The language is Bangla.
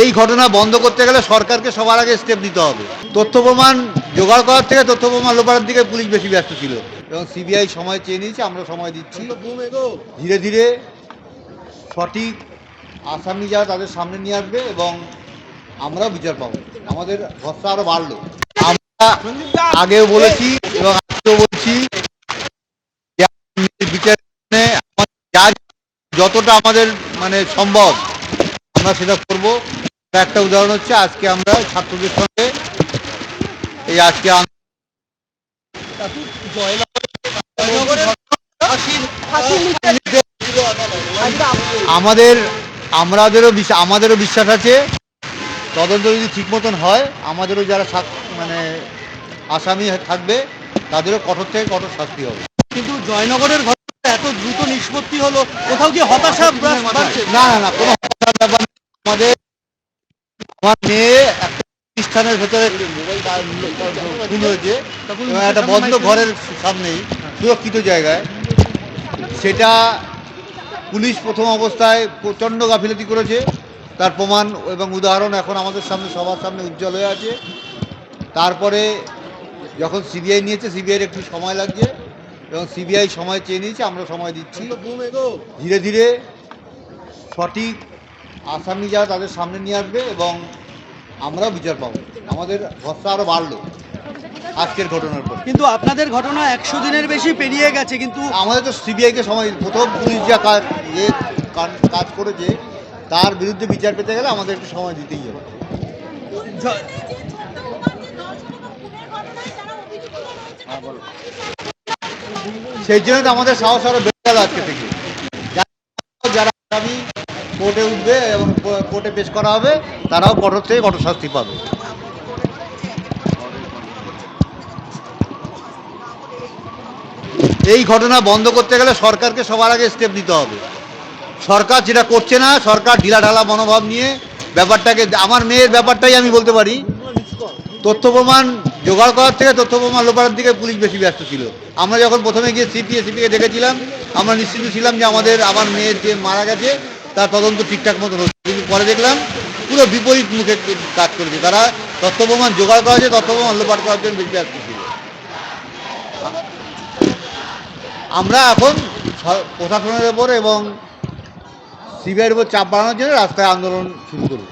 এই ঘটনা বন্ধ করতে গেলে সরকারকে সবার আগে স্টেপ নিতে হবে। তথ্য প্রমাণ জোগাড় করার থেকে তথ্য প্রমাণ লোপাটের দিকে পুলিশ বেশি ব্যস্ত ছিল এবং সিবিআই সময় চেয়ে নিয়েছে, আমরা সময় দিচ্ছি। ধীরে ধীরে সঠিক আসামি যারা তাদের সামনে নিয়ে আসবে এবং আমরাও বিচার পাবো। আমাদের ভরসা আরও বাড়লো। আমরা আগেও বলেছি এবং আজকেও বলছি, বিচার যতটা আমাদের সম্ভব আমরা সেটা করব। একটা উদাহরণ হচ্ছে, আজকে আমরা ছাত্রদের সঙ্গে এই আজকে আমাদেরও বিশ্বাস আছে, তদন্ত যদি ঠিক মতন হয় আমাদেরও যারা আসামি থাকবে তাদেরও কঠোর থেকে কঠোর শাস্তি হবে। কিন্তু জয়নগরের ঘটনা এত দ্রুত নিষ্পত্তি হলো, কোথাও কি হতাশা? না না না, কোনো হতাশার ব্যাপার নেই। আমার মেয়ে একটা প্রতিষ্ঠানের ভেতরে খুন হয়েছে এবং একটা বন্ধ ঘরের সামনেই সুরক্ষিত জায়গায়। সেটা পুলিশ প্রথম অবস্থায় প্রচণ্ড গাফিলতি করেছে, তার প্রমাণ এবং উদাহরণ এখন আমাদের সামনে সবার সামনে উজ্জ্বল হয়ে আছে। তারপরে যখন সিবিআই নিয়েছে, সিবিআইয়ের একটু সময় লাগছে এবং সিবিআই সময় চেয়ে নিয়েছে, আমরা সময় দিচ্ছি। ধীরে ধীরে সঠিক আসামি যারা তাদের সামনে নিয়ে আসবে এবং আমরাও বিচার পাবো। আমাদের ভরসা আরও বাড়লো আজকের ঘটনার পর। কিন্তু আপনাদের ঘটনা 100 দিনের বেশি পেরিয়ে গেছে, কিন্তু আমাদের তো সিবিআইকে সময়, প্রথম পুলিশ যা কাজ করেছে তার বিরুদ্ধে বিচার পেতে গেলে আমাদের একটু সময় দিতেই হবে। সেই জন্য তো আমাদের সাহস আরও বেড়ে গেল আজকে থেকে। যারা আগামী কোর্টে উঠবে এবং কোর্টে পেশ করা হবে, তারাও কঠোর থেকে কঠোর শাস্তি পাবে। এই ঘটনা বন্ধ করতে গেলে সরকারকে সবার আগে স্টেপ নিতে হবে। সরকার যেটা করছে না, সরকার ঢিলাঢালা মনোভাব নিয়ে ব্যাপারটাকে, আমার মেয়ের ব্যাপারটাই আমি বলতে পারি, তথ্য প্রমাণ জোগাড় করার থেকে তথ্য প্রমাণ লোপাটের দিকে পুলিশ বেশি ব্যস্ত ছিল। আমরা যখন প্রথমে গিয়ে সিপিকে দেখেছিলাম, আমরা নিশ্চিত ছিলাম যে আমার মেয়ের যে মারা গেছে তার তদন্ত ঠিকঠাক মতো হচ্ছে, কিন্তু পরে দেখলাম পুরো বিপরীত মুখে কাজ করেছে। তারা তথ্য প্রমাণ জোগাড় করা হয়েছে, তথ্য প্রমাণ লোপাট করার জন্য বেশি ব্যস্ত ছিল। আমরা এখন প্রশাসনের উপর এবং সিবিআইয়ের উপর চাপ বাড়ানোর জন্য রাস্তায় আন্দোলন শুরু করব।